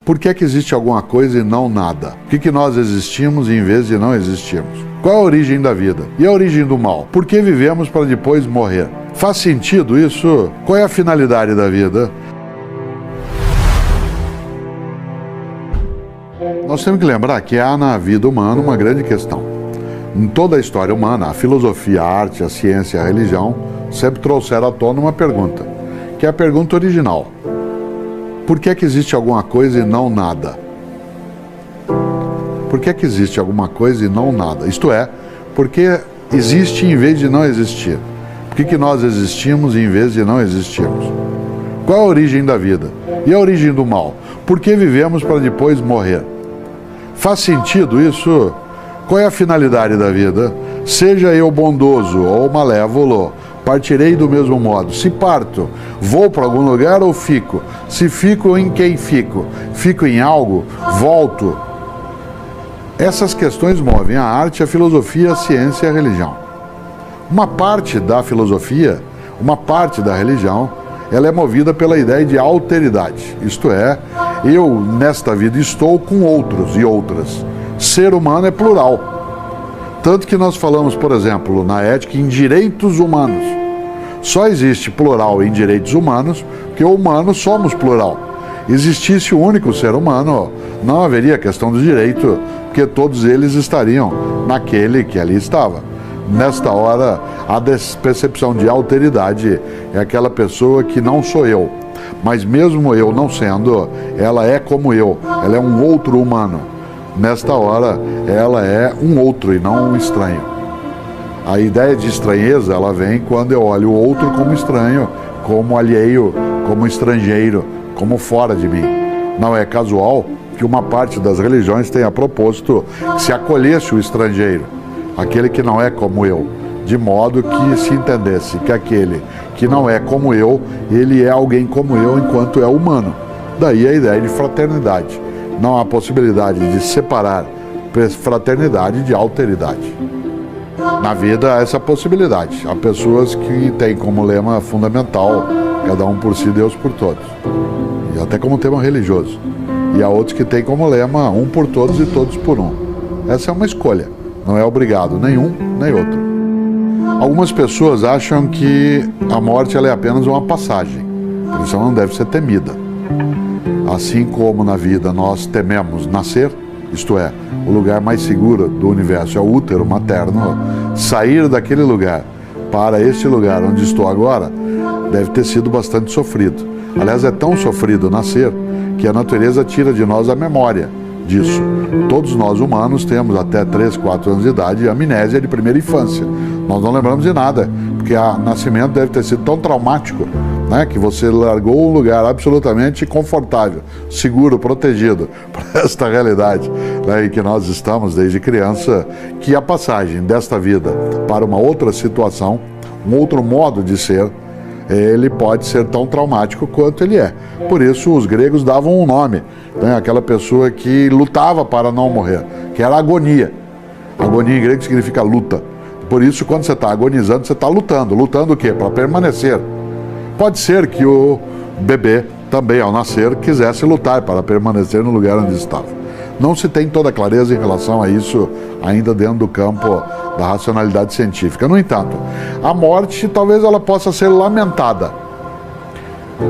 Por que é que existe alguma coisa e não nada? Por que nós existimos em vez de não existirmos? Qual é a origem da vida? E a origem do mal? Por que vivemos para depois morrer? Faz sentido isso? Qual é a finalidade da vida? Nós temos que lembrar que há na vida humana uma grande questão. Em toda a história humana, a filosofia, a arte, a ciência e a religião sempre trouxeram à tona uma pergunta, que é a pergunta original. Por que é que existe alguma coisa e não nada? Por que é que existe alguma coisa e não nada? Isto é, porque existe em vez de não existir. Por que nós existimos em vez de não existirmos? Qual é a origem da vida? E a origem do mal? Por que vivemos para depois morrer? Faz sentido isso? Qual é a finalidade da vida? Seja eu bondoso ou malévolo, partirei do mesmo modo. Se parto, vou para algum lugar ou fico? Se fico, em quem fico? Fico em algo? Volto? Essas questões movem a arte, a filosofia, a ciência e a religião. Uma parte da filosofia, uma parte da religião, ela é movida pela ideia de alteridade. Isto é, eu nesta vida estou com outros e outras. Ser humano é plural. Tanto que nós falamos, por exemplo, na ética, em direitos humanos. Só existe plural em direitos humanos porque humanos somos plural. Existisse o único ser humano, não haveria questão do direito, porque todos eles estariam naquele que ali estava. Nesta hora, a percepção de alteridade é aquela pessoa que não sou eu, mas mesmo eu não sendo, ela é como eu, ela é um outro humano. Nesta hora, ela é um outro e não um estranho. A ideia de estranheza, ela vem quando eu olho o outro como estranho, como alheio, como estrangeiro, como fora de mim. Não é casual que uma parte das religiões tenha proposto que se acolhesse o estrangeiro, aquele que não é como eu, de modo que se entendesse que aquele que não é como eu, ele é alguém como eu enquanto é humano. Daí a ideia de fraternidade. Não há possibilidade de separar fraternidade de alteridade. Na vida há essa possibilidade. Há pessoas que têm como lema fundamental cada um por si, Deus por todos. E até como tema religioso. E há outros que têm como lema um por todos e todos por um. Essa é uma escolha. Não é obrigado nenhum nem outro. Algumas pessoas acham que a morte ela é apenas uma passagem. Por isso ela não deve ser temida. Assim como na vida nós tememos nascer, isto é, o lugar mais seguro do universo é o útero materno, sair daquele lugar para este lugar onde estou agora deve ter sido bastante sofrido. Aliás, é tão sofrido nascer que a natureza tira de nós a memória disso. Todos nós humanos temos até 3, 4 anos de idade amnésia de primeira infância. Nós não lembramos de nada, porque o nascimento deve ter sido tão traumático, né, que você largou um lugar absolutamente confortável, seguro, protegido para esta realidade, né, em que nós estamos desde criança, que a passagem desta vida para uma outra situação, um outro modo de ser, ele pode ser tão traumático quanto ele é. Por isso os gregos davam um nome, né, aquela pessoa que lutava para não morrer, que era agonia. Agonia em grego significa luta. Por isso, quando você está agonizando, você está lutando. Lutando o quê? Para permanecer. Pode ser que o bebê também, ao nascer, quisesse lutar para permanecer no lugar onde estava. Não se tem toda a clareza em relação a isso ainda dentro do campo da racionalidade científica. No entanto, a morte talvez ela possa ser lamentada.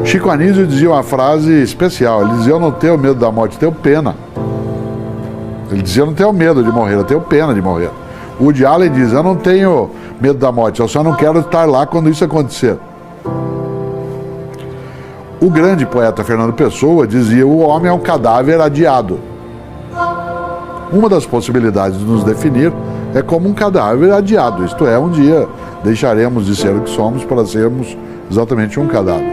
Chico Anísio dizia uma frase especial. Ele dizia: eu não tenho medo da morte, tenho pena. Ele dizia: eu não tenho medo de morrer, eu tenho pena de morrer. O Woody Allen diz: eu não tenho medo da morte, eu só não quero estar lá quando isso acontecer. O grande poeta Fernando Pessoa dizia: o homem é um cadáver adiado. Uma das possibilidades de nos definir é como um cadáver adiado, isto é, um dia deixaremos de ser o que somos para sermos exatamente um cadáver.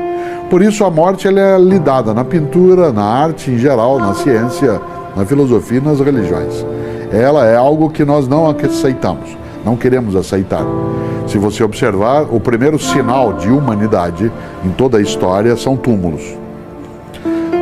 Por isso a morte ela é lidada na pintura, na arte em geral, na ciência, na filosofia e nas religiões. Ela é algo que nós não aceitamos, não queremos aceitar. Se você observar, o primeiro sinal de humanidade em toda a história são túmulos.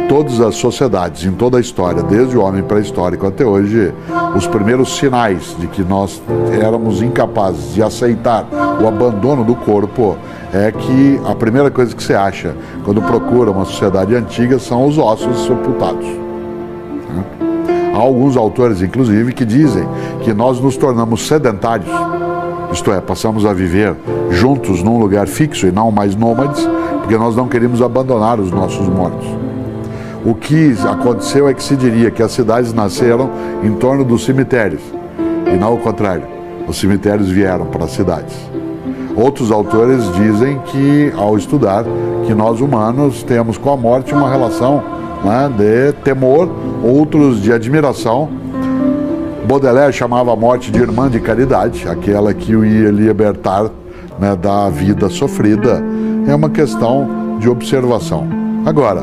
Todas as sociedades, em toda a história, desde o homem pré-histórico até hoje, os primeiros sinais de que nós éramos incapazes de aceitar o abandono do corpo é que a primeira coisa que você acha quando procura uma sociedade antiga são os ossos sepultados. né? Há alguns autores, inclusive, que dizem que nós nos tornamos sedentários, isto é, passamos a viver juntos num lugar fixo e não mais nômades, porque nós não queríamos abandonar os nossos mortos. O que aconteceu é que se diria que as cidades nasceram em torno dos cemitérios, e não o contrário, os cemitérios vieram para as cidades. Outros autores dizem que, ao estudar, que nós humanos temos com a morte uma relação, né, de temor, outros de admiração. Baudelaire chamava a morte de irmã de caridade, aquela que o ia libertar, né, da vida sofrida. É uma questão de observação. Agora,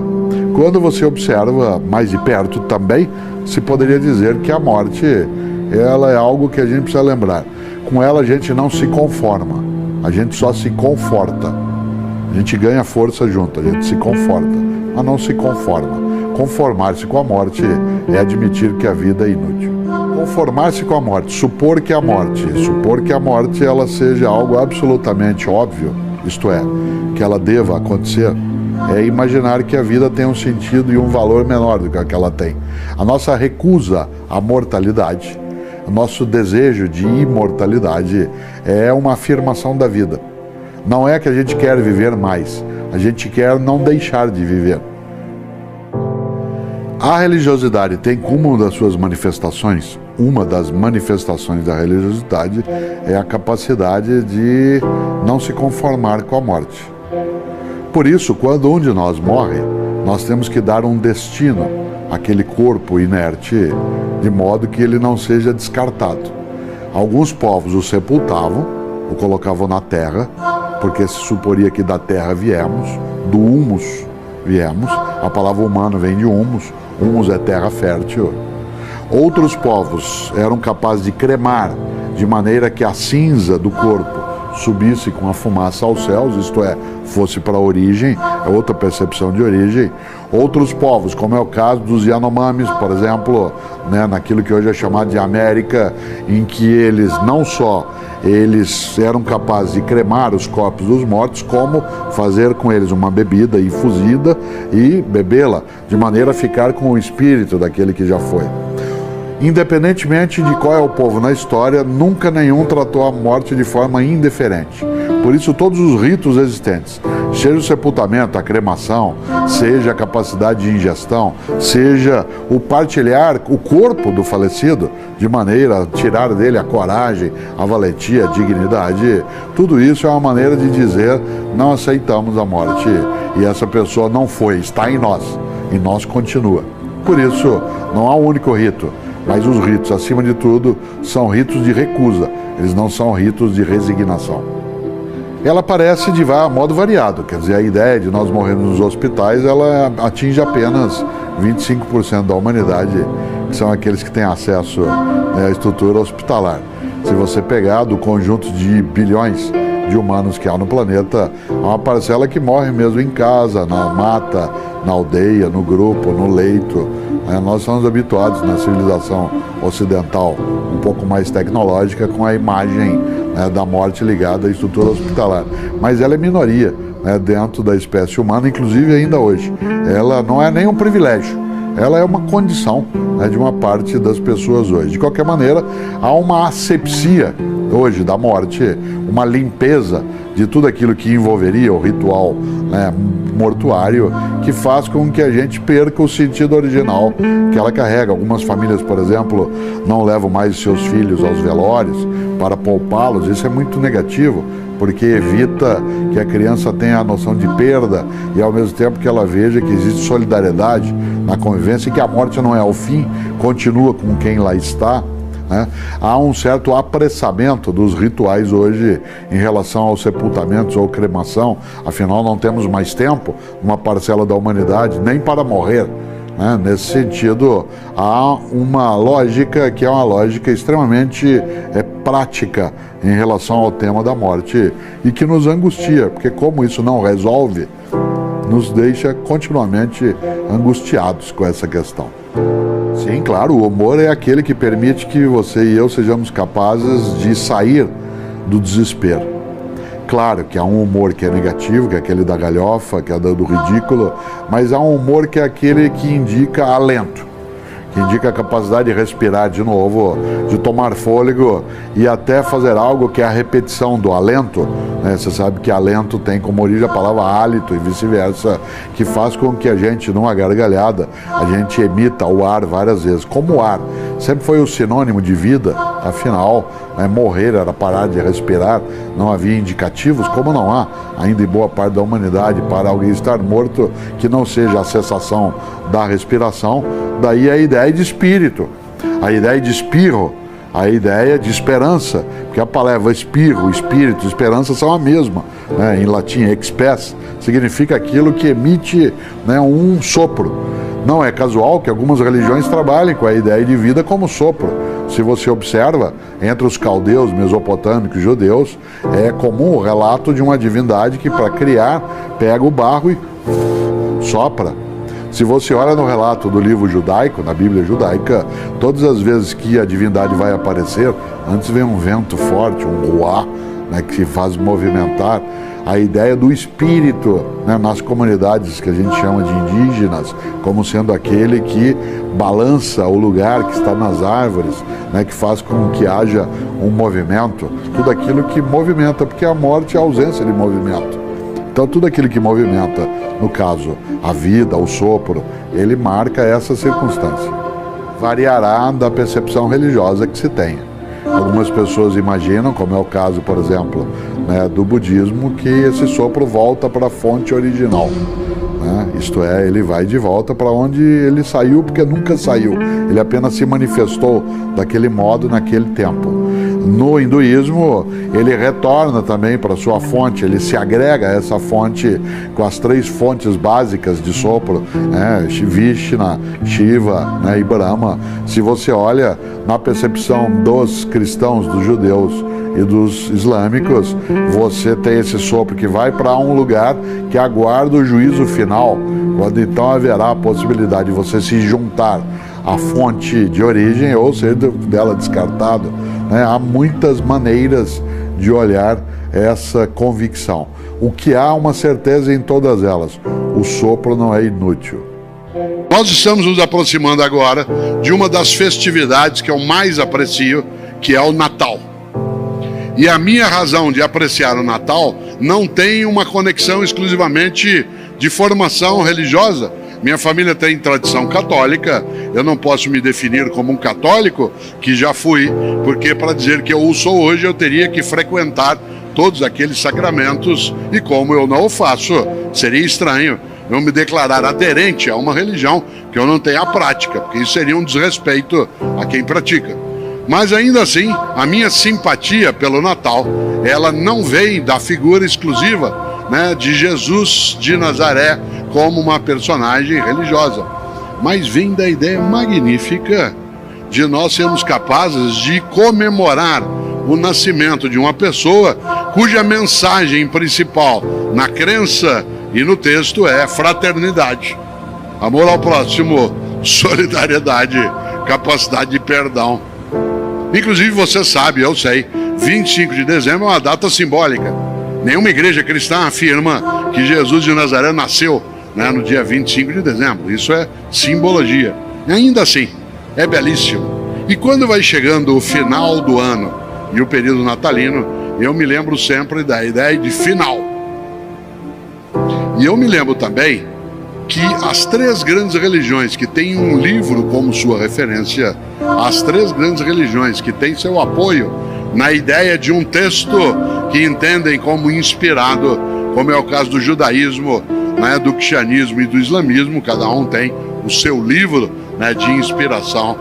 quando você observa mais de perto também, se poderia dizer que a morte, ela é algo que a gente precisa lembrar. Com ela a gente não se conforma, a gente só se conforta. A gente ganha força junto, a gente se conforta, mas não se conforma. Conformar-se com a morte é admitir que a vida é inútil. Conformar-se com a morte, supor que a morte ela seja algo absolutamente óbvio, isto é, que ela deva acontecer, é imaginar que a vida tem um sentido e um valor menor do que a que ela tem. A nossa recusa à mortalidade, o nosso desejo de imortalidade é uma afirmação da vida. Não é que a gente quer viver mais, a gente quer não deixar de viver. A religiosidade tem como uma das suas manifestações, uma das manifestações da religiosidade é a capacidade de não se conformar com a morte. Por isso, quando um de nós morre, nós temos que dar um destino àquele corpo inerte, de modo que ele não seja descartado. Alguns povos o sepultavam, o colocavam na terra, porque se suporia que da terra viemos, do humus viemos, a palavra humano vem de humus, humus é terra fértil. Outros povos eram capazes de cremar, de maneira que a cinza do corpo subisse com a fumaça aos céus, isto é, fosse para a origem, é outra percepção de origem. Outros povos, como é o caso dos Yanomamis, por exemplo, né, naquilo que hoje é chamado de América, em que eles não só eles eram capazes de cremar os corpos dos mortos, como fazer com eles uma bebida infusida e bebê-la, de maneira a ficar com o espírito daquele que já foi. Independentemente de qual é o povo na história, nunca nenhum tratou a morte de forma indiferente. Por isso, todos os ritos existentes, seja o sepultamento, a cremação, seja a capacidade de ingestão, seja o partilhar o corpo do falecido, de maneira a tirar dele a coragem, a valentia, a dignidade, tudo isso é uma maneira de dizer, não aceitamos a morte. E essa pessoa não foi, está em nós continua. Por isso, não há um único rito. Mas os ritos, acima de tudo, são ritos de recusa, eles não são ritos de resignação. Ela aparece de modo variado, quer dizer, a ideia de nós morrermos nos hospitais, ela atinge apenas 25% da humanidade, que são aqueles que têm acesso, né, à estrutura hospitalar. Se você pegar do conjunto de bilhões de humanos que há no planeta, há uma parcela que morre mesmo em casa, na mata, na aldeia, no grupo, no leito. Nós somos habituados na civilização ocidental, um pouco mais tecnológica, com a imagem, né, da morte ligada à estrutura hospitalar. Mas ela é minoria, né, dentro da espécie humana, inclusive ainda hoje. Ela não é nem um privilégio, ela é uma condição, né, de uma parte das pessoas hoje. De qualquer maneira, há uma asepsia hoje da morte, uma limpeza de tudo aquilo que envolveria o ritual, né, mortuário, que faz com que a gente perca o sentido original que ela carrega. Algumas famílias, por exemplo, não levam mais seus filhos aos velórios para poupá-los. Isso é muito negativo, porque evita que a criança tenha a noção de perda e, ao mesmo tempo, que ela veja que existe solidariedade na convivência e que a morte não é o fim, continua com quem lá está. Né? Há um certo apressamento dos rituais hoje em relação aos sepultamentos ou cremação, afinal não temos mais tempo, uma parcela da humanidade, nem para morrer. Né? Nesse sentido, há uma lógica que é uma lógica extremamente prática em relação ao tema da morte e que nos angustia, porque como isso não resolve, nos deixa continuamente angustiados com essa questão. Sim, claro, o humor é aquele que permite que você e eu sejamos capazes de sair do desespero. Claro que há um humor que é negativo, que é aquele da galhofa, que é do ridículo, mas há um humor que é aquele que indica alento, que indica a capacidade de respirar de novo, de tomar fôlego e até fazer algo que é a repetição do alento, né? Você sabe que alento tem como origem a palavra hálito e vice-versa, que faz com que a gente, numa gargalhada, a gente emita o ar várias vezes. Como o ar sempre foi o sinônimo de vida, afinal, né, morrer era parar de respirar, não havia indicativos, como não há ainda em boa parte da humanidade para alguém estar morto que não seja a cessação da respiração. Daí a ideia de espírito, a ideia de espirro, a ideia de esperança, porque a palavra espirro, espírito, esperança são a mesma, né? Em latim, expes, significa aquilo que emite, né, um sopro. Não é casual que algumas religiões trabalhem com a ideia de vida como sopro. Se você observa, entre os caldeus, mesopotâmicos, judeus, é comum o relato de uma divindade que, para criar, pega o barro e sopra. Se você olha no relato do livro judaico, na Bíblia judaica, todas as vezes que a divindade vai aparecer, antes vem um vento forte, um ruá, né, que se faz movimentar. A ideia do espírito, né, nas comunidades que a gente chama de indígenas, como sendo aquele que balança o lugar, que está nas árvores, né, que faz com que haja um movimento, tudo aquilo que movimenta, porque a morte é a ausência de movimento. Então tudo aquilo que movimenta, no caso, a vida, o sopro, ele marca essa circunstância. Variará da percepção religiosa que se tenha. Algumas pessoas imaginam, como é o caso, por exemplo, né, do budismo, que esse sopro volta para a fonte original, né? Isto é, ele vai de volta para onde ele saiu, porque nunca saiu. Ele apenas se manifestou daquele modo naquele tempo. No hinduísmo, ele retorna também para sua fonte, ele se agrega a essa fonte com as 3 fontes básicas de sopro, né? Vishnu, Shiva, né, e Brahma. Se você olha na percepção dos cristãos, dos judeus e dos islâmicos, você tem esse sopro que vai para um lugar que aguarda o juízo final, quando então haverá a possibilidade de você se juntar à fonte de origem ou ser dela descartado. Né? Há muitas maneiras de olhar essa convicção. O que há uma certeza em todas elas: o sopro não é inútil. Nós estamos nos aproximando agora de uma das festividades que eu mais aprecio, que é o Natal. E a minha razão de apreciar o Natal não tem uma conexão exclusivamente de formação religiosa. Minha família tem tradição católica, eu não posso me definir como um católico, que já fui, porque para dizer que eu o sou hoje eu teria que frequentar todos aqueles sacramentos, e como eu não o faço, seria estranho eu me declarar aderente a uma religião que eu não tenho a prática, porque isso seria um desrespeito a quem pratica. Mas ainda assim, a minha simpatia pelo Natal, ela não vem da figura exclusiva, né, de Jesus de Nazaré como uma personagem religiosa, mas vem da ideia magnífica de nós sermos capazes de comemorar o nascimento de uma pessoa cuja mensagem principal na crença e no texto é fraternidade, amor ao próximo, solidariedade, capacidade de perdão. Inclusive, você sabe, eu sei, 25 de dezembro é uma data simbólica. Nenhuma igreja cristã afirma que Jesus de Nazaré nasceu, né, no dia 25 de dezembro. Isso é simbologia. E ainda assim, é belíssimo. E quando vai chegando o final do ano e o período natalino, eu me lembro sempre da ideia de final. E eu me lembro também que as 3 grandes religiões que têm um livro como sua referência, as 3 grandes religiões que têm seu apoio na ideia de um texto que entendem como inspirado, como é o caso do judaísmo, né, do cristianismo e do islamismo, cada um tem o seu livro, né, de inspiração.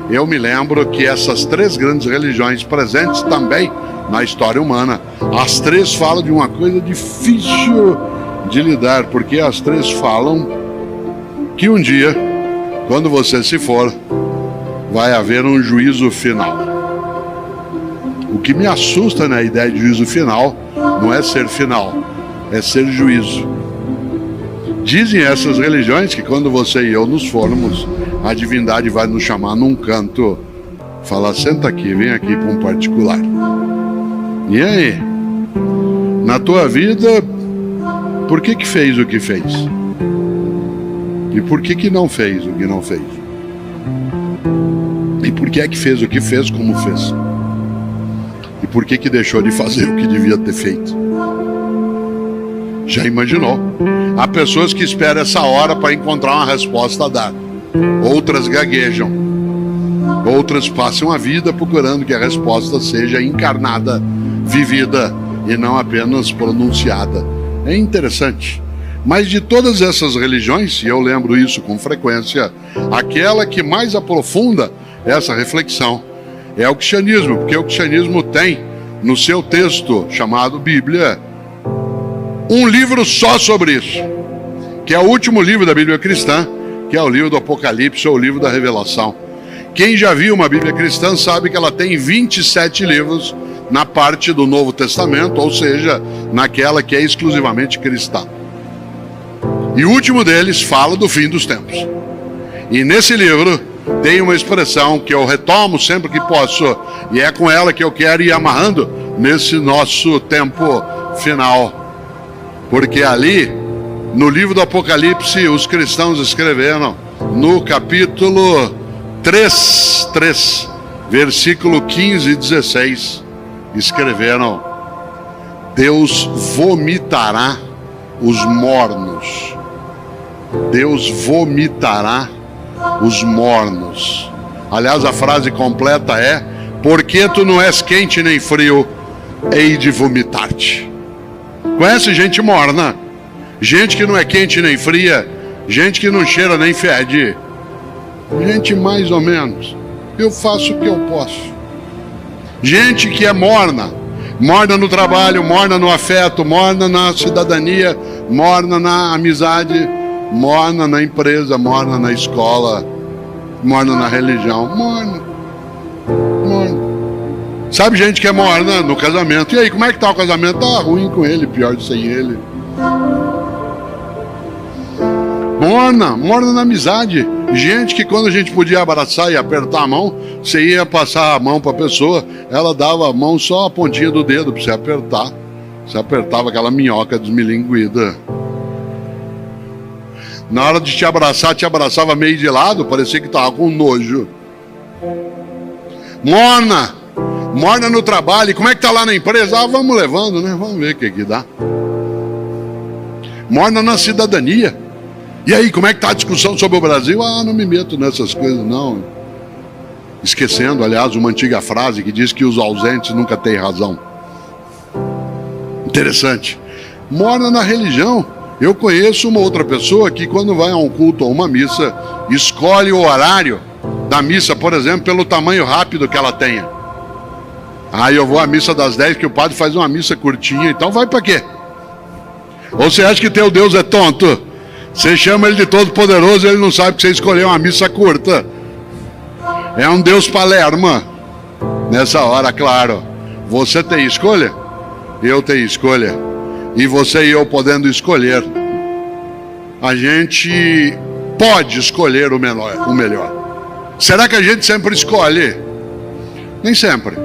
Eu me lembro que essas 3 grandes religiões presentes também na história humana, as 3 falam de uma coisa difícil de lidar, porque as 3 falam que um dia, quando você se for, vai haver um juízo final. O que me assusta na ideia de juízo final não é ser final, é ser juízo. Dizem essas religiões que quando você e eu nos formos, a divindade vai nos chamar num canto, falar: senta aqui, vem aqui para um particular. E aí? Na tua vida, por que fez o que fez? E por que não fez o que não fez? E por que é que fez o que fez, como fez? E por que deixou de fazer o que devia ter feito? Já imaginou? Há pessoas que esperam essa hora para encontrar uma resposta a dar. Outras gaguejam. Outras passam a vida procurando que a resposta seja encarnada, vivida e não apenas pronunciada. É interessante. Mas de todas essas religiões, e eu lembro isso com frequência, aquela que mais aprofunda essa reflexão é o cristianismo, porque o cristianismo tem no seu texto chamado Bíblia um livro só sobre isso, que é o último livro da Bíblia cristã, que é o livro do Apocalipse ou o livro da Revelação. Quem já viu uma Bíblia cristã sabe que ela tem 27 livros na parte do Novo Testamento, ou seja, naquela que é exclusivamente cristã. E o último deles fala do fim dos tempos. E nesse livro tem uma expressão que eu retomo sempre que posso, e é com ela que eu quero ir amarrando nesse nosso tempo final. Porque ali, no livro do Apocalipse, os cristãos escreveram, no capítulo 3, versículo 15 e 16, escreveram: Deus vomitará os mornos. Deus vomitará os mornos. Aliás, a frase completa é: porque tu não és quente nem frio, hei de vomitar-te. Conhece gente morna? Gente que não é quente nem fria, gente que não cheira nem fede, gente mais ou menos. Eu faço o que eu posso. Gente que é morna, morna no trabalho, morna no afeto, morna na cidadania, morna na amizade, morna na empresa, morna na escola, morna na religião, morna. Sabe gente que é morna no casamento. E aí, como é que tá o casamento? Tá ruim com ele, pior sem ele. Morna na amizade. Gente que quando a gente podia abraçar e apertar a mão, você ia passar a mão para a pessoa, ela dava a mão só a pontinha do dedo para você apertar. Você apertava aquela minhoca desmilinguida. Na hora de te te abraçava meio de lado, parecia que tava com nojo. Morna no trabalho. E como é que tá lá na empresa? Ah, vamos levando, né? Vamos ver o que dá. Morna na cidadania. E aí, como é que tá a discussão sobre o Brasil? Ah, não me meto nessas coisas, não. Esquecendo, aliás, uma antiga frase que diz que os ausentes nunca têm razão. Interessante. Morna na religião. Eu conheço uma outra pessoa que, quando vai a um culto ou uma missa, escolhe o horário da missa, por exemplo, pelo tamanho rápido que ela tenha. Ah, eu vou à missa das 10, que o padre faz uma missa curtinha, então vai para quê? Ou você acha que teu Deus é tonto? Você chama ele de todo-poderoso e ele não sabe que você escolheu uma missa curta. É um Deus palerma. Nessa hora, claro, você tem escolha, eu tenho escolha. E você e eu podendo escolher, a gente pode escolher o melhor. Será que a gente sempre escolhe? Nem sempre.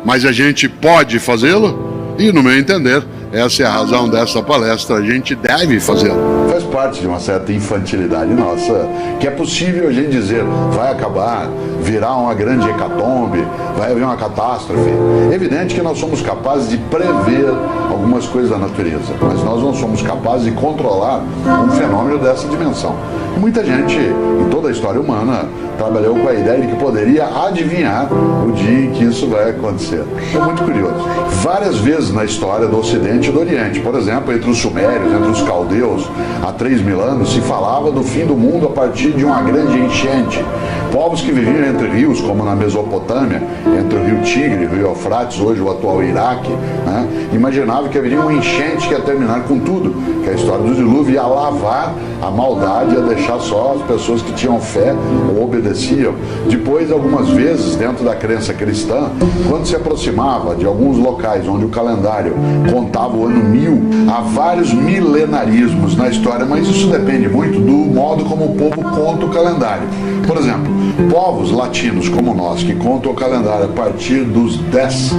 Mas a gente pode fazê-lo? E, no meu entender, essa é a razão dessa palestra, a gente deve fazê-lo. Faz parte de uma certa infantilidade nossa, que é possível a gente dizer, vai acabar, virar uma grande hecatombe, vai haver uma catástrofe. É evidente que nós somos capazes de prever algumas coisas da natureza, mas nós não somos capazes de controlar um fenômeno dessa dimensão. E muita gente, em toda a história humana, trabalhou com a ideia de que poderia adivinhar o dia em que isso vai acontecer. É muito curioso. Várias vezes na história do Ocidente e do Oriente, por exemplo, entre os sumérios, entre os caldeus, há 3.000 anos, se falava do fim do mundo a partir de uma grande enchente. Povos que viviam entre rios, como na Mesopotâmia, entre o rio Tigre e o rio Eufrates, hoje o atual Iraque, né, imaginavam que haveria uma enchente que ia terminar com tudo, que a história do dilúvio ia lavar a maldade, ia deixar só as pessoas que tinham fé ou obedeciam. Depois, algumas vezes, dentro da crença cristã, quando se aproximava de alguns locais onde o calendário contava o ano 1000, há vários milenarismos na história, mas isso depende muito do modo como o povo conta o calendário. Por exemplo, povos latinos como nós, que contam o calendário a partir dos 10,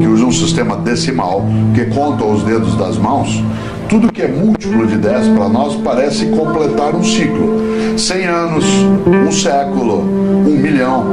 que usam um sistema decimal, que contam os dedos das mãos, Tudo que é múltiplo de 10 para nós parece completar um ciclo. 100 anos, um século, 1 milhão.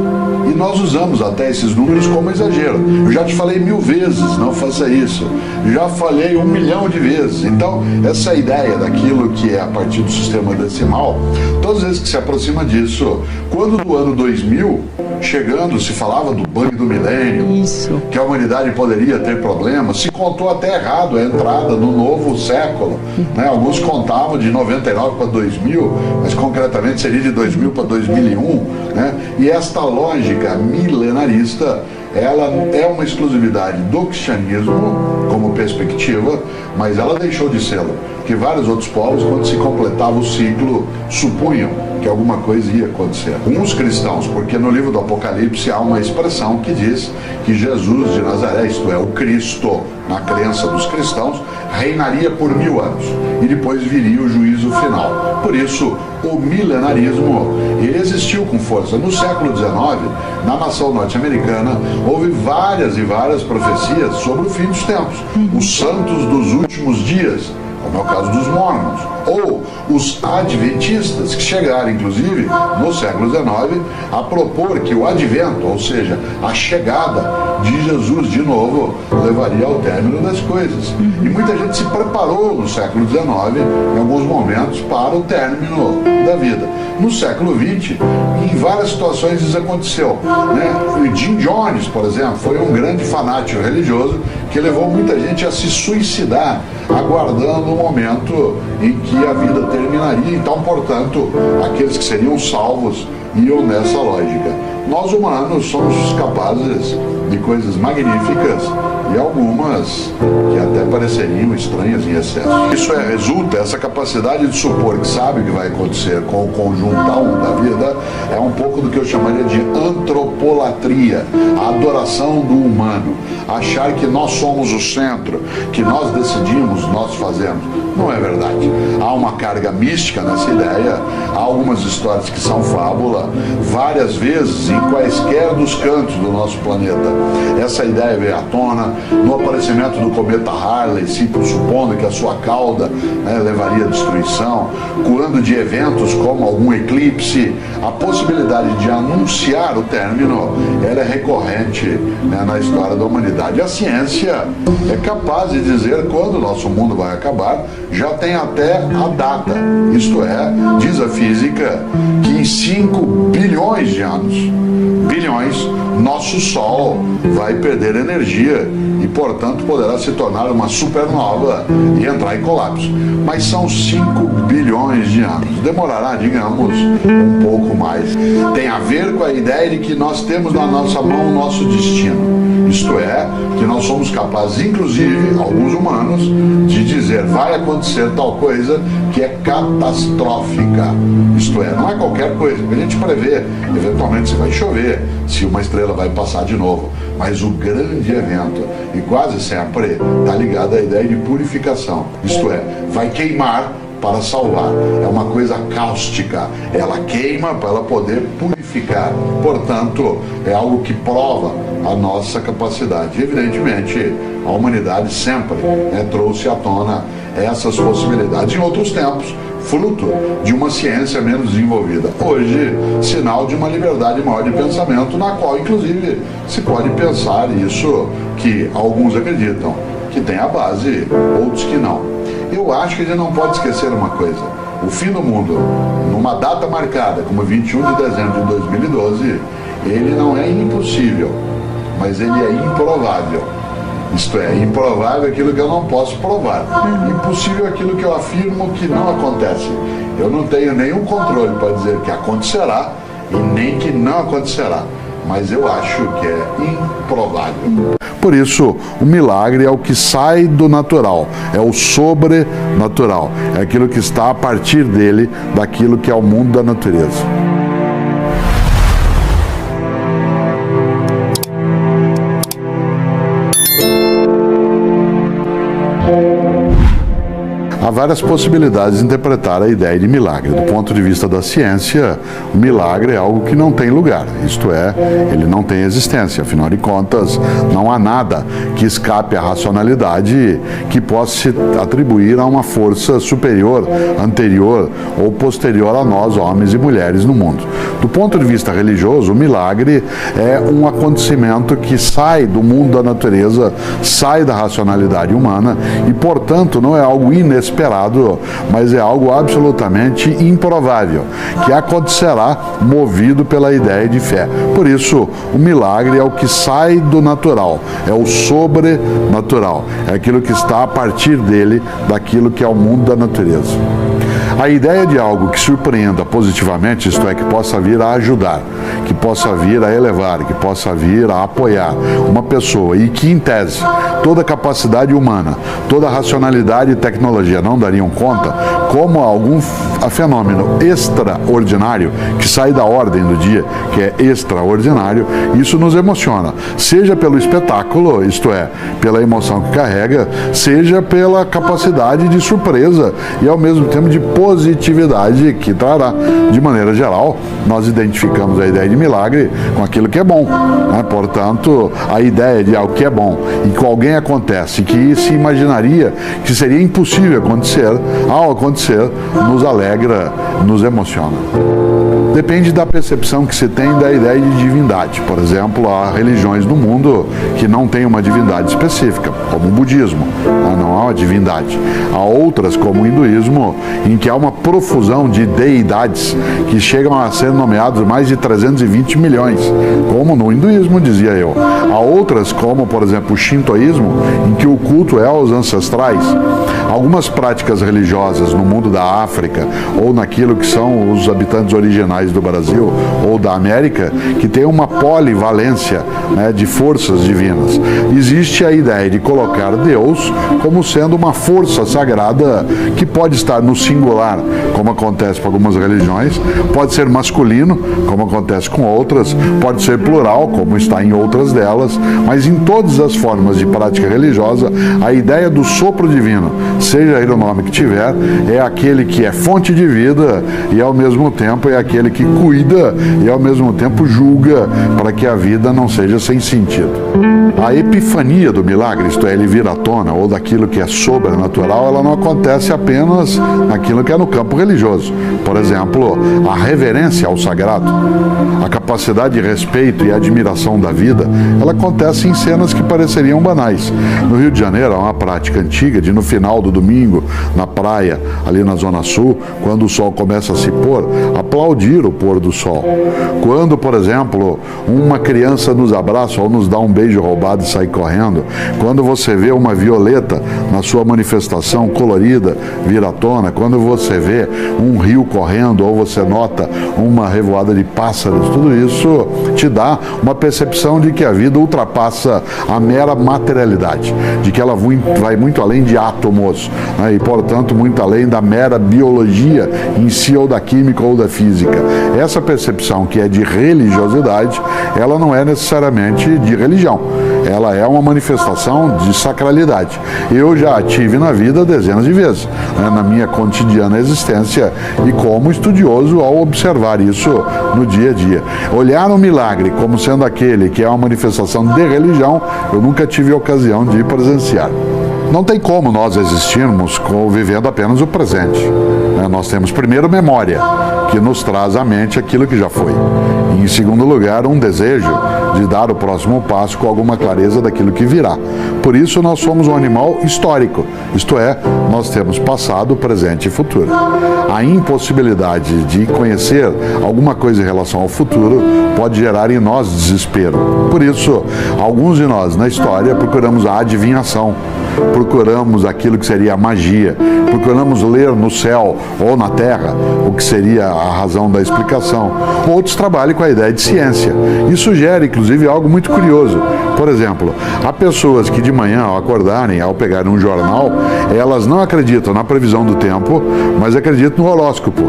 E nós usamos até esses números como exagero. Eu já te falei 1000 vezes, não faça isso. Já falei 1 milhão de vezes. Então, essa ideia daquilo que é a partir do sistema decimal, todas as vezes que se aproxima disso, quando do ano 2000, chegando, se falava do bug do milênio, que a humanidade poderia ter problemas, se contou até errado a entrada no novo século. Né? Alguns contavam de 99 para 2000, mas concretamente seria de 2000 para 2001. Né? E esta lógica milenarista, ela é uma exclusividade do cristianismo como perspectiva, mas ela deixou de ser, que vários outros povos, quando se completava o ciclo, supunham que alguma coisa ia acontecer. Uns cristãos, porque no livro do Apocalipse há uma expressão que diz que Jesus de Nazaré, isto é, o Cristo, na crença dos cristãos, reinaria por 1000 anos e depois viria o juízo final. Por isso, o milenarismo, ele existiu com força. No século XIX, na nação norte-americana, houve várias e várias profecias sobre o fim dos tempos. Os santos dos últimos dias, como é o caso dos mormons, ou os adventistas, que chegaram, inclusive, no século XIX, a propor que o advento, ou seja, a chegada de Jesus de novo, levaria ao término das coisas. E muita gente se preparou no século XIX, em alguns momentos, para o término da vida. No século XX, em várias situações isso aconteceu. Né? O Jim Jones, por exemplo, foi um grande fanático religioso que levou muita gente a se suicidar, aguardando o momento em que a vida terminaria. Então, portanto, aqueles que seriam salvos iam nessa lógica. Nós humanos somos capazes de coisas magníficas e algumas que até pareceriam estranhas em excesso. Isso resulta, essa capacidade de supor que sabe o que vai acontecer com o conjuntão da vida, é um pouco do que eu chamaria de antropolatria, a adoração do humano, achar que nós somos o centro, que nós decidimos, nós fazemos. Não é verdade. Há uma carga mística nessa ideia, há algumas histórias que são fábula, várias vezes em quaisquer dos cantos do nosso planeta. Essa ideia veio à tona no aparecimento do cometa Halley, supondo que a sua cauda, né, levaria à destruição, quando de eventos como algum eclipse, a possibilidade de anunciar o término, ela é recorrente, né, na história da humanidade. A ciência é capaz de dizer quando o nosso mundo vai acabar, já tem até a data, isto é, diz a física que em 5 bilhões de anos, nosso Sol vai perder energia e, portanto, poderá se tornar uma supernova e entrar em colapso. Mas são 5 bilhões de anos. Demorará, digamos, um pouco mais. Tem a ver com a ideia de que nós temos na nossa mão o nosso destino. Isto é, que nós somos capazes, inclusive, alguns humanos, de dizer vai acontecer tal coisa que é catastrófica. Isto é, não é qualquer coisa, porque a gente prevê, eventualmente, se vai chover, se uma estrela vai passar de novo. Mas o grande evento, e quase sempre, está ligado à ideia de purificação. Isto é, vai queimar para salvar. É uma coisa cáustica. Ela queima para ela poder purificar. Portanto, é algo que prova a nossa capacidade. Evidentemente, a humanidade sempre trouxe à tona essas possibilidades. Em outros tempos, fruto de uma ciência menos desenvolvida. Hoje, sinal de uma liberdade maior de pensamento, na qual, inclusive, se pode pensar isso que alguns acreditam que tem a base, outros que não. Eu acho que a gente não pode esquecer uma coisa. O fim do mundo, numa data marcada, como 21 de dezembro de 2012, ele não é impossível, mas ele é improvável. Isto é, improvável aquilo que eu não posso provar. Impossível aquilo que eu afirmo que não acontece. Eu não tenho nenhum controle para dizer que acontecerá e nem que não acontecerá. Mas eu acho que é improvável. Por isso, o milagre é o que sai do natural, é o sobrenatural, é aquilo que está a partir dele, daquilo que é o mundo da natureza. Há várias possibilidades de interpretar a ideia de milagre. Do ponto de vista da ciência, o milagre é algo que não tem lugar, isto é, ele não tem existência. Afinal de contas, não há nada que escape à racionalidade que possa se atribuir a uma força superior, anterior ou posterior a nós, homens e mulheres no mundo. Do ponto de vista religioso, o milagre é um acontecimento que sai do mundo da natureza, sai da racionalidade humana e, portanto, não é algo inesperado, mas é algo absolutamente improvável, que acontecerá movido pela ideia de fé. Por isso, o milagre é o que sai do natural, é o sobrenatural, é aquilo que está a partir dele, daquilo que é o mundo da natureza. A ideia de algo que surpreenda positivamente, isto é, que possa vir a ajudar, que possa vir a elevar, que possa vir a apoiar uma pessoa e que, em tese, toda a capacidade humana, toda a racionalidade e tecnologia não dariam conta, como algum fenômeno extraordinário que sai da ordem do dia, que é extraordinário, isso nos emociona, seja pelo espetáculo, isto é, pela emoção que carrega, seja pela capacidade de surpresa e, ao mesmo tempo, de positividade que trará. De maneira geral, nós identificamos a ideia de milagre com aquilo que é bom, né? Portanto, a ideia de algo que é bom e que alguém acontece, que se imaginaria que seria impossível acontecer, ao acontecer, nos alegra, nos emociona. Depende da percepção que se tem da ideia de divindade. Por exemplo, há religiões no mundo que não têm uma divindade específica, como o budismo, não há uma divindade. Há outras, como o hinduísmo, em que há uma profusão de deidades que chegam a ser nomeados mais de 320 milhões, como no hinduísmo, dizia eu. Há outras, como, por exemplo, o shintoísmo, em que o culto é aos ancestrais. Algumas práticas religiosas no mundo da África, ou naquilo que são os habitantes originais do Brasil ou da América, que tem uma polivalência, né, de forças divinas. Existe a ideia de colocar Deus como sendo uma força sagrada que pode estar no singular, como acontece com algumas religiões, pode ser masculino, como acontece com outras, pode ser plural, como está em outras delas, mas em todas as formas de prática religiosa, a ideia do sopro divino, seja ele o nome que tiver, é aquele que é fonte de vida e, ao mesmo tempo, é aquele que cuida e, ao mesmo tempo, julga para que a vida não seja sem sentido. A epifania do milagre, isto é, ele vir à tona, ou daquilo que é sobrenatural, ela não acontece apenas naquilo que é no campo religioso. Por exemplo, a reverência ao sagrado, a capacidade de respeito e admiração da vida, ela acontece em cenas que pareceriam banais. No Rio de Janeiro, há uma prática antiga de, no final do domingo, na praia, ali na Zona Sul, quando o sol começa a se pôr, aplaudir o pôr do sol. Quando, por exemplo, uma criança nos abraça ou nos dá um beijo roubado e sai correndo, quando você vê uma violeta na sua manifestação colorida vir à tona, quando você vê um rio correndo ou você nota uma revoada de pássaros, tudo isso te dá uma percepção de que a vida ultrapassa a mera materialidade, de que ela vai muito além de átomos, né, e, portanto, muito além da mera biologia em si, ou da química ou da física. Essa percepção, que é de religiosidade, ela não é necessariamente de religião. Ela é uma manifestação de sacralidade. Eu já tive na vida dezenas de vezes, né, na minha cotidiana existência, e como estudioso ao observar isso no dia a dia. Olhar o milagre como sendo aquele que é uma manifestação de religião, eu nunca tive ocasião de presenciar. Não tem como nós existirmos vivendo apenas o presente, né? Nós temos, primeiro, memória, que nos traz à mente aquilo que já foi. E, em segundo lugar, um desejo de dar o próximo passo com alguma clareza daquilo que virá. Por isso, nós somos um animal histórico, isto é, nós temos passado, presente e futuro. A impossibilidade de conhecer alguma coisa em relação ao futuro pode gerar em nós desespero. Por isso, alguns de nós na história procuramos a adivinhação, procuramos aquilo que seria a magia, procuramos ler no céu ou na terra o que seria a razão da explicação. Outros trabalham com a ideia de ciência. Isso gera, inclusive, algo muito curioso. Por exemplo, há pessoas que de manhã, ao acordarem, ao pegarem um jornal, elas não acreditam na previsão do tempo, mas acreditam no horóscopo.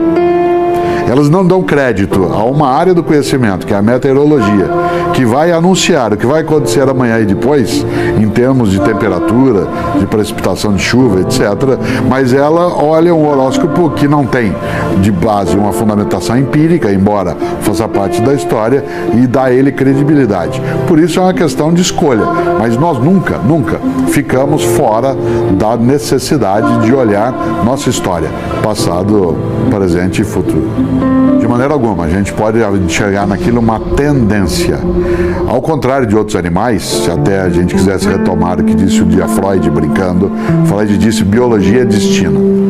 elas não dão crédito a uma área do conhecimento, que é a meteorologia, que vai anunciar o que vai acontecer amanhã e depois, em termos de temperatura, de precipitação de chuva, etc. Mas ela olha um horóscopo que não tem de base uma fundamentação empírica, embora faça parte da história, e dá a ele credibilidade. Por isso é uma questão de escolha, mas nós nunca ficamos fora da necessidade de olhar nossa história, passado, presente e futuro. De maneira alguma, a gente pode enxergar naquilo uma tendência. Ao contrário de outros animais, se até a gente quisesse retomar o que disse o dia Freud brincando, Freud disse biologia é destino.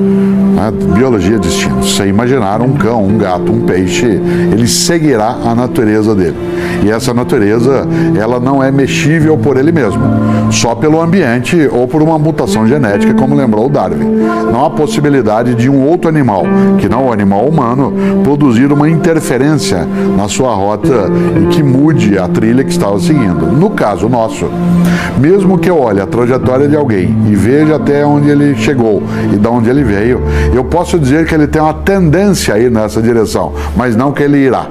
Biologia é destino. Se você imaginar um cão, um gato, um peixe, ele seguirá a natureza dele. E essa natureza, ela não é mexível por ele mesmo, só pelo ambiente ou por uma mutação genética, como lembrou Darwin. Não há possibilidade de um outro animal, que não o animal humano, produzir uma interferência na sua rota e que mude a trilha que estava seguindo. No caso nosso, mesmo que eu olhe a trajetória de alguém e veja até onde ele chegou e de onde ele veio, eu posso dizer que ele tem uma tendência a ir nessa direção, mas não que ele irá.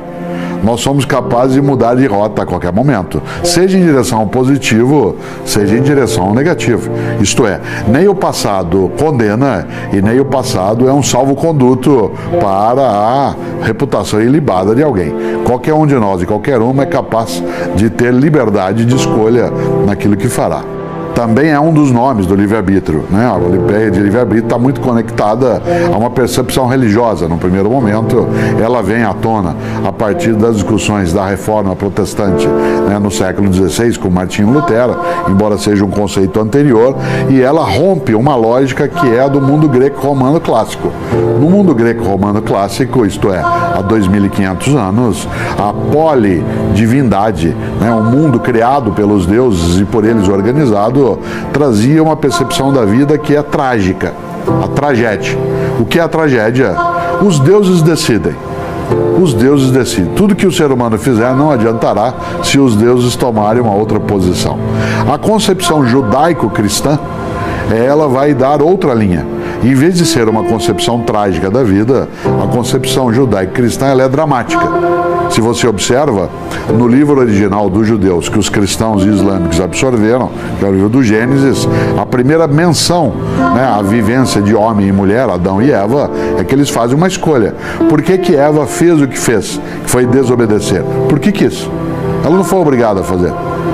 Nós somos capazes de mudar de rota a qualquer momento, seja em direção ao positivo, seja em direção ao negativo. Isto é, nem o passado condena e nem o passado é um salvo-conduto para a reputação ilibada de alguém. Qualquer um de nós e qualquer uma é capaz de ter liberdade de escolha naquilo que fará. Também é um dos nomes do livre-arbítrio, né? A ideia de livre-arbítrio está muito conectada a uma percepção religiosa. No primeiro momento, ela vem à tona a partir das discussões da Reforma Protestante, né, no século XVI, com Martinho Lutero, embora seja um conceito anterior, e ela rompe uma lógica que é a do mundo greco-romano clássico. No mundo greco-romano clássico, isto é, há 2.500 anos, a polidivindade, né, um mundo criado pelos deuses e por eles organizado, trazia uma percepção da vida que é trágica, a tragédia. O que é a tragédia? Os deuses decidem. Os deuses decidem. Tudo que o ser humano fizer não adiantará se os deuses tomarem uma outra posição. A concepção judaico-cristã, ela vai dar outra linha. Em vez de ser uma concepção trágica da vida, a concepção judaico-cristã ela é dramática. Se você observa, no livro original dos judeus, que os cristãos e islâmicos absorveram, que é o livro do Gênesis, a primeira menção, né, à vivência de homem e mulher, Adão e Eva, é que eles fazem uma escolha. Por que Eva fez o que fez? Que foi desobedecer. Por que quis? Ela não foi obrigada a fazer.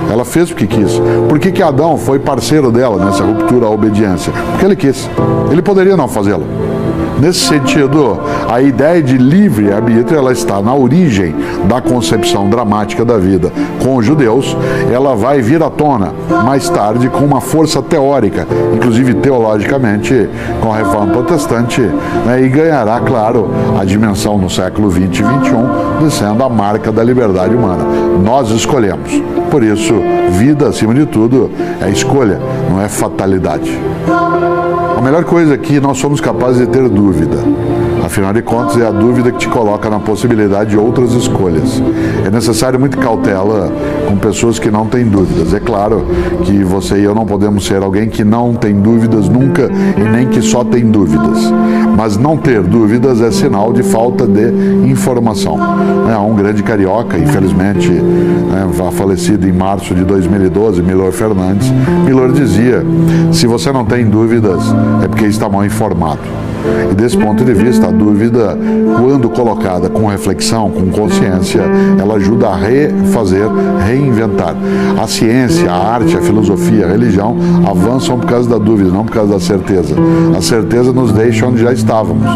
Ela fez porque quis. Por que Adão foi parceiro dela nessa ruptura à obediência? Porque ele quis. Ele poderia não fazê-lo. Nesse sentido, a ideia de livre-arbítrio, ela está na origem da concepção dramática da vida com os judeus. Ela vai vir à tona mais tarde com uma força teórica, inclusive teologicamente, com a Reforma Protestante, né, e ganhará, claro, a dimensão no século XX e XXI, de sendo a marca da liberdade humana. Nós escolhemos. Por isso, vida, acima de tudo, é escolha, não é fatalidade. A melhor coisa é que nós somos capazes de ter dúvida. Afinal de contas, é a dúvida que te coloca na possibilidade de outras escolhas. É necessário muita cautela com pessoas que não têm dúvidas. É claro que você e eu não podemos ser alguém que não tem dúvidas nunca e nem que só tem dúvidas. Mas não ter dúvidas é sinal de falta de informação. Há um grande carioca, infelizmente, falecido em março de 2012, Milor Fernandes. Milor dizia, se você não tem dúvidas, é porque está mal informado. E desse ponto de vista, a dúvida, quando colocada com reflexão, com consciência, ela ajuda a refazer, reinventar. A ciência, a arte, a filosofia, a religião avançam por causa da dúvida, não por causa da certeza. A certeza nos deixa onde já estávamos.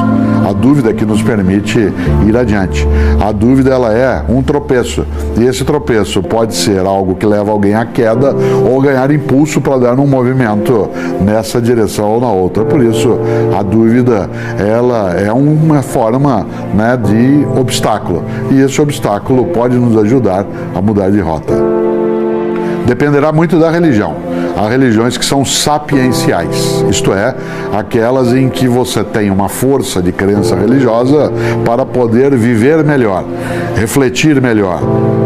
A dúvida é que nos permite ir adiante. A dúvida, ela é um tropeço. E esse tropeço pode ser algo que leva alguém à queda ou ganhar impulso para dar um movimento nessa direção ou na outra. Por isso, a dúvida ela é uma forma, né, de obstáculo, e esse obstáculo pode nos ajudar a mudar de rota. Dependerá muito da religião. Há religiões que são sapienciais, isto é, aquelas em que você tem uma força de crença religiosa para poder viver melhor, refletir melhor,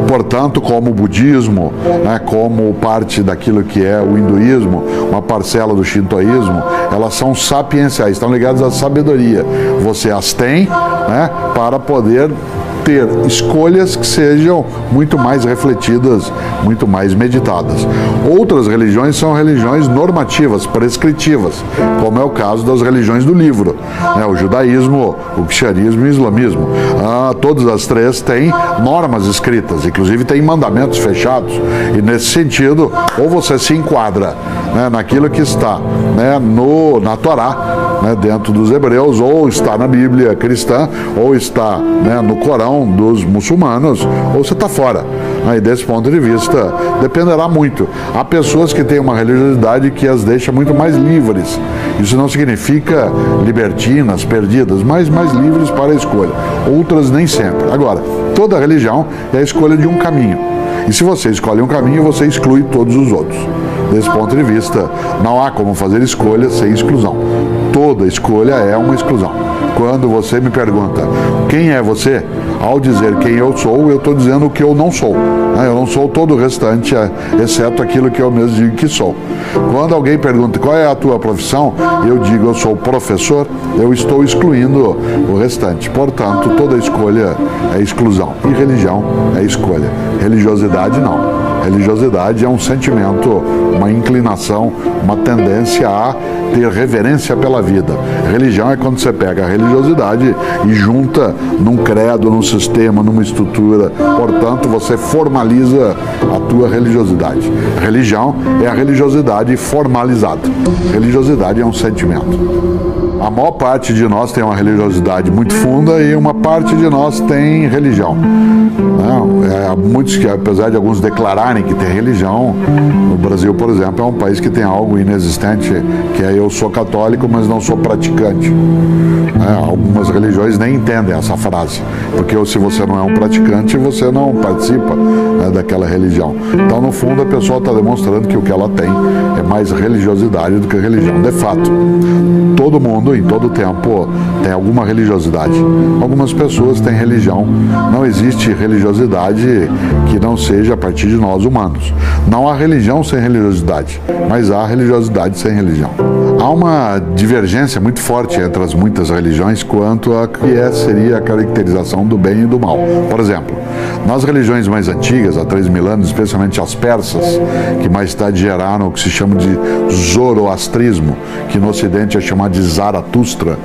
Portanto, como o budismo, né, como parte daquilo que é o hinduísmo, uma parcela do shintoísmo, elas são sapienciais, estão ligadas à sabedoria. Você as tem, né, para poder ter escolhas que sejam muito mais refletidas, muito mais meditadas. Outras religiões são religiões normativas, prescritivas, como é o caso das religiões do livro, né? O judaísmo, o cristianismo e o islamismo. Todas as três têm normas escritas, inclusive têm mandamentos fechados, e nesse sentido, ou você se enquadra, né, naquilo que está, né, na Torá, né, dentro dos hebreus, ou está na Bíblia cristã, ou está, né, no Corão dos muçulmanos, ou você está fora. E desse ponto de vista, dependerá muito. Há pessoas que têm uma religiosidade que as deixa muito mais livres. Isso não significa libertinas, perdidas, mas mais livres para a escolha. Outras nem sempre. Agora, toda religião é a escolha de um caminho. E se você escolhe um caminho, você exclui todos os outros. Desse ponto de vista, não há como fazer escolha sem exclusão. Toda escolha é uma exclusão. Quando você me pergunta quem é você, ao dizer quem eu sou, eu estou dizendo o que eu não sou. Eu não sou todo o restante, exceto aquilo que eu mesmo digo que sou. Quando alguém pergunta qual é a tua profissão, eu digo eu sou professor, eu estou excluindo o restante. Portanto, toda escolha é exclusão. E religião é escolha. Religiosidade não. Religiosidade é um sentimento, uma inclinação, uma tendência a ter reverência pela vida. Religião é quando você pega a religiosidade e junta num credo, num sistema, numa estrutura. Portanto, você formaliza a tua religiosidade. Religião é a religiosidade formalizada. Religiosidade é um sentimento. A maior parte de nós tem uma religiosidade muito funda e uma parte de nós tem religião. Muitos que, apesar de alguns declararem que tem religião, o Brasil, por exemplo, é um país que tem algo inexistente, que é eu sou católico, mas não sou praticante. Algumas religiões nem entendem essa frase, porque se você não é um praticante, você não participa, né, daquela religião. Então, no fundo, a pessoa está demonstrando que o que ela tem é mais religiosidade do que religião. De fato, todo mundo, em todo tempo, tem alguma religiosidade. Algumas pessoas têm religião. Não existe religiosidade que não seja a partir de nós humanos. Não há religião sem religiosidade, mas há religiosidade sem religião. Há uma divergência muito forte entre as muitas religiões quanto a que seria a caracterização do bem e do mal. Por exemplo, nas religiões mais antigas, há 3.000 anos, especialmente as persas, que mais tarde geraram o que se chama de zoroastrismo, que no Ocidente é chamado de Zaratustra.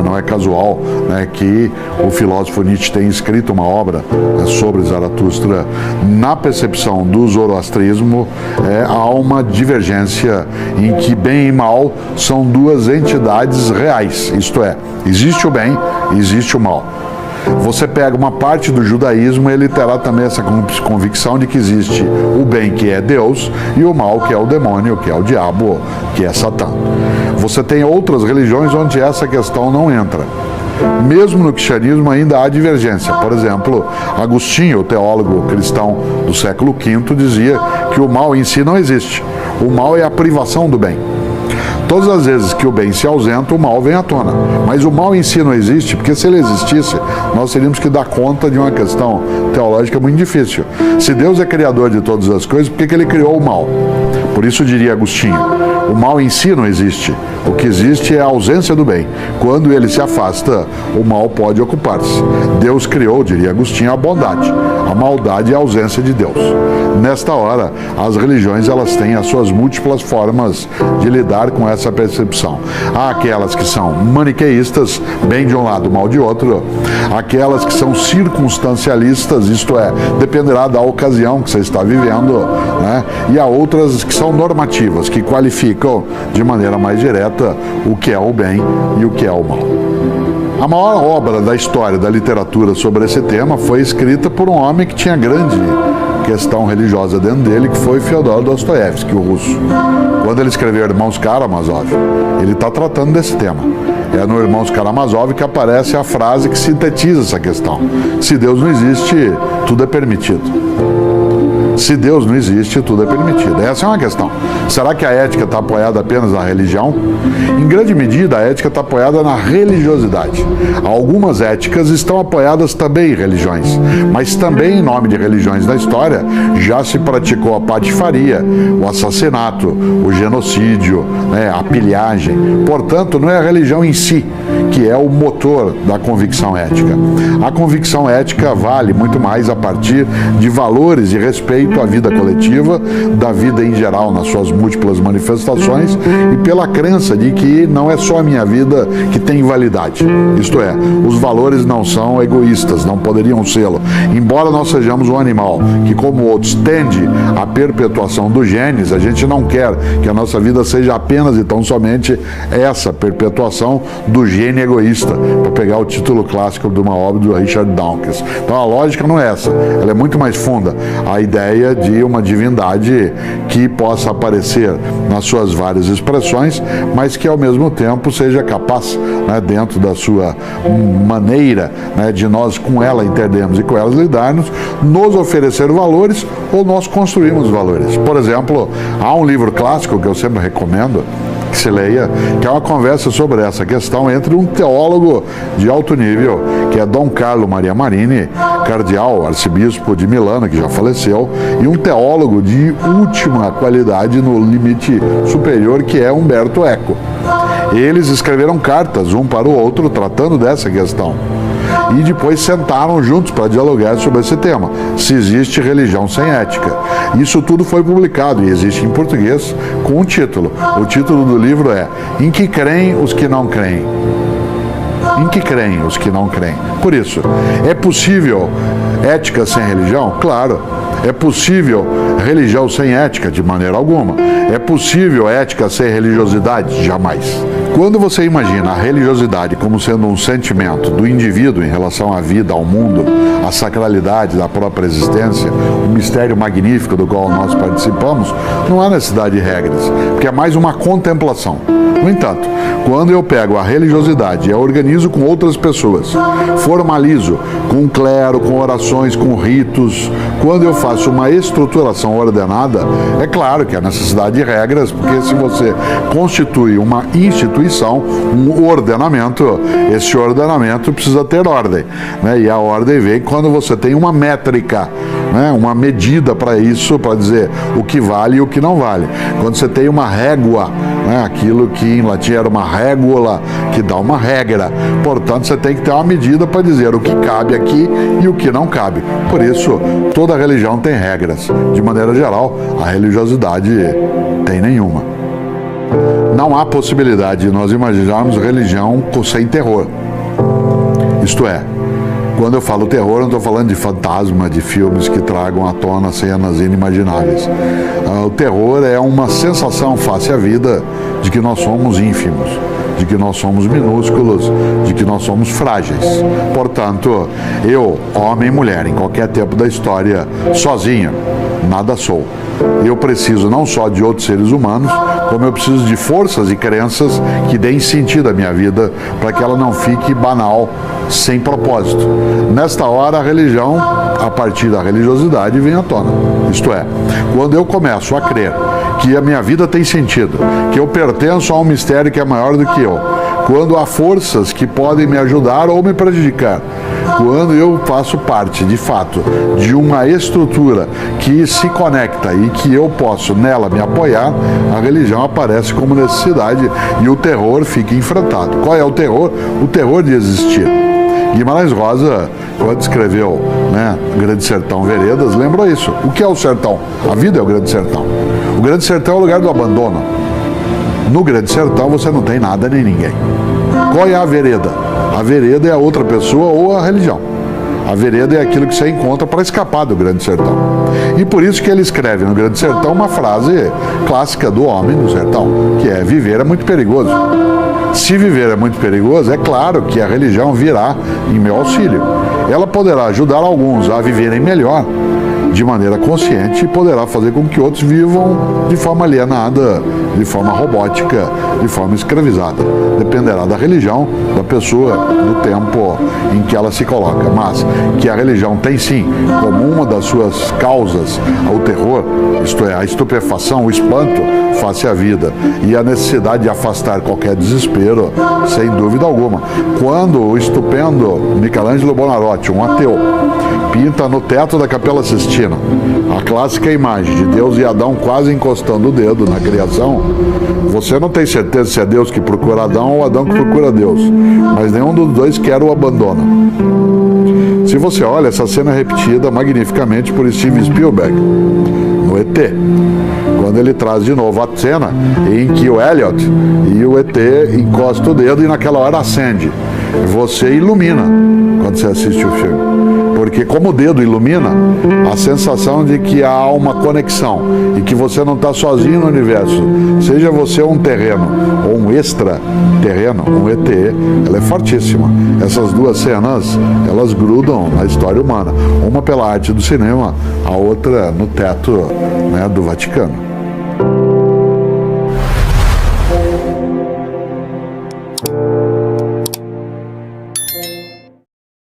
Não é casual, né, que o filósofo Nietzsche tem escrito uma obra, né, sobre Zaratustra. Na percepção do zoroastrismo, há uma divergência em que bem e mal são duas entidades reais, isto é, existe o bem e existe o mal. Você pega uma parte do judaísmo, ele terá também essa convicção de que existe o bem, que é Deus, e o mal, que é o demônio, que é o diabo, que é Satã. Você tem outras religiões onde essa questão não entra. Mesmo no cristianismo ainda há divergência. Por exemplo, Agostinho, o teólogo cristão do século V, dizia que o mal em si não existe. O mal é a privação do bem. Todas as vezes que o bem se ausenta, o mal vem à tona. Mas o mal em si não existe, porque se ele existisse, nós teríamos que dar conta de uma questão teológica muito difícil. Se Deus é criador de todas as coisas, por que ele criou o mal? Por isso diria Agostinho, o mal em si não existe. O que existe é a ausência do bem. Quando ele se afasta, o mal pode ocupar-se. Deus criou, diria Agostinho, a bondade. A maldade é a ausência de Deus. Nesta hora, as religiões elas têm as suas múltiplas formas de lidar com essa percepção. Há aquelas que são maniqueístas, bem de um lado, mal de outro. Aquelas que são circunstancialistas, isto é, dependerá da ocasião que você está vivendo, né? E há outras que são normativas, que qualificam de maneira mais direta o que é o bem e o que é o mal. A maior obra da história da literatura sobre esse tema foi escrita por um homem que tinha grande questão religiosa dentro dele, que foi Fyodor Dostoiévski, o russo. Quando ele escreveu Irmãos Karamazov, ele está tratando desse tema. É no Irmãos Karamazov que aparece a frase que sintetiza essa questão. Se Deus não existe, tudo é permitido. Se Deus não existe, tudo é permitido. Essa é uma questão. Será que a ética está apoiada apenas na religião? Em grande medida, a ética está apoiada na religiosidade. Algumas éticas estão apoiadas também em religiões, mas também em nome de religiões da história já se praticou a patifaria, o assassinato, o genocídio, a pilhagem. Portanto, não é a religião em si que é o motor da convicção ética. A convicção ética vale muito mais a partir de valores de respeito à vida coletiva, da vida em geral nas suas múltiplas manifestações e pela crença de que não é só a minha vida que tem validade. Isto é, os valores não são egoístas, não poderiam sê-lo. Embora nós sejamos um animal que, como outros, tende à perpetuação dos genes, a gente não quer que a nossa vida seja apenas e tão somente essa perpetuação do gene egoísta, para pegar o título clássico de uma obra do Richard Dawkins. Então a lógica não é essa, ela é muito mais funda. A ideia de uma divindade que possa aparecer nas suas várias expressões, mas que ao mesmo tempo seja capaz, dentro da sua maneira, de nós com ela entendermos e com ela lidarmos, nos oferecer valores ou nós construirmos valores. Por exemplo, há um livro clássico que eu sempre recomendo que se leia, que é uma conversa sobre essa questão entre um teólogo de alto nível, que é Dom Carlo Maria Marini, cardeal, arcebispo de Milano, que já faleceu, e um teólogo de última qualidade no limite superior, que é Umberto Eco. Eles escreveram cartas um para o outro tratando dessa questão. E depois sentaram juntos para dialogar sobre esse tema. Se existe religião sem ética. Isso tudo foi publicado e existe em português com um título. O título do livro é Em que creem os que não creem? Em que creem os que não creem? Por isso, é possível ética sem religião? Claro. É possível religião sem ética? De maneira alguma. É possível ética sem religiosidade? Jamais. Quando você imagina a religiosidade como sendo um sentimento do indivíduo em relação à vida, ao mundo, à sacralidade da própria existência, o mistério magnífico do qual nós participamos, não há necessidade de regras, porque é mais uma contemplação. No entanto, quando eu pego a religiosidade e a organizo com outras pessoas, formalizo com clero, com orações, com ritos, quando eu faço uma estruturação ordenada, é claro que há necessidade de regras, porque se você constitui uma instituição, um ordenamento, esse ordenamento precisa ter ordem, e a ordem vem quando você tem uma métrica, uma medida para isso, para dizer o que vale e o que não vale. Quando você tem uma régua, aquilo que em latim era uma régula, que dá uma regra. Portanto, você tem que ter uma medida para dizer o que cabe aqui e o que não cabe. Por isso, toda religião tem regras. De maneira geral, a religiosidade tem nenhuma. Não há possibilidade de nós imaginarmos religião sem terror. Isto é, quando eu falo terror, eu não estou falando de fantasma, de filmes que tragam à tona cenas inimagináveis. O terror é uma sensação face à vida de que nós somos ínfimos, de que nós somos minúsculos, de que nós somos frágeis. Portanto, eu, homem e mulher, em qualquer tempo da história, sozinho, nada sou. Eu preciso não só de outros seres humanos, como eu preciso de forças e crenças que deem sentido à minha vida, para que ela não fique banal, sem propósito. Nesta hora, a religião, a partir da religiosidade, vem à tona. Isto é, quando eu começo a crer que a minha vida tem sentido, que eu pertenço a um mistério que é maior do que eu, quando há forças que podem me ajudar ou me prejudicar, quando eu faço parte, de fato, de uma estrutura que se conecta e que eu posso nela me apoiar, a religião aparece como necessidade e o terror fica enfrentado. Qual é o terror? O terror de existir. Guimarães Rosa, quando escreveu Grande Sertão Veredas, lembrou isso. O que é o sertão? A vida é o Grande Sertão. O Grande Sertão é o lugar do abandono. No Grande Sertão você não tem nada nem ninguém. Qual é a vereda? A vereda é a outra pessoa ou a religião. A vereda é aquilo que você encontra para escapar do Grande Sertão. E por isso que ele escreve no Grande Sertão uma frase clássica do homem do sertão, que é: viver é muito perigoso. Se viver é muito perigoso, é claro que a religião virá em meu auxílio. Ela poderá ajudar alguns a viverem melhor, de maneira consciente e poderá fazer com que outros vivam de forma alienada, de forma robótica, de forma escravizada. Dependerá da religião da pessoa, do tempo em que ela se coloca. Mas que a religião tem sim, como uma das suas causas, o terror, isto é, a estupefação, o espanto face à vida e a necessidade de afastar qualquer desespero, sem dúvida alguma. Quando o estupendo Michelangelo Buonarroti, um ateu, pinta no teto da Capela Sistina a clássica imagem de Deus e Adão quase encostando o dedo na criação, você não tem certeza se é Deus que procura Adão ou Adão que procura Deus, mas nenhum dos dois quer o abandono. Se você olha, essa cena é repetida magnificamente por Steven Spielberg no ET, quando ele traz de novo a cena em que o Elliot e o ET encostam o dedo e naquela hora acende. Você ilumina quando você assiste o filme, porque como o dedo ilumina, a sensação de que há uma conexão e que você não está sozinho no universo, seja você um terreno ou um extraterreno, um ET, ela é fortíssima. Essas duas cenas, elas grudam na história humana, uma pela arte do cinema, a outra no teto, né, do Vaticano.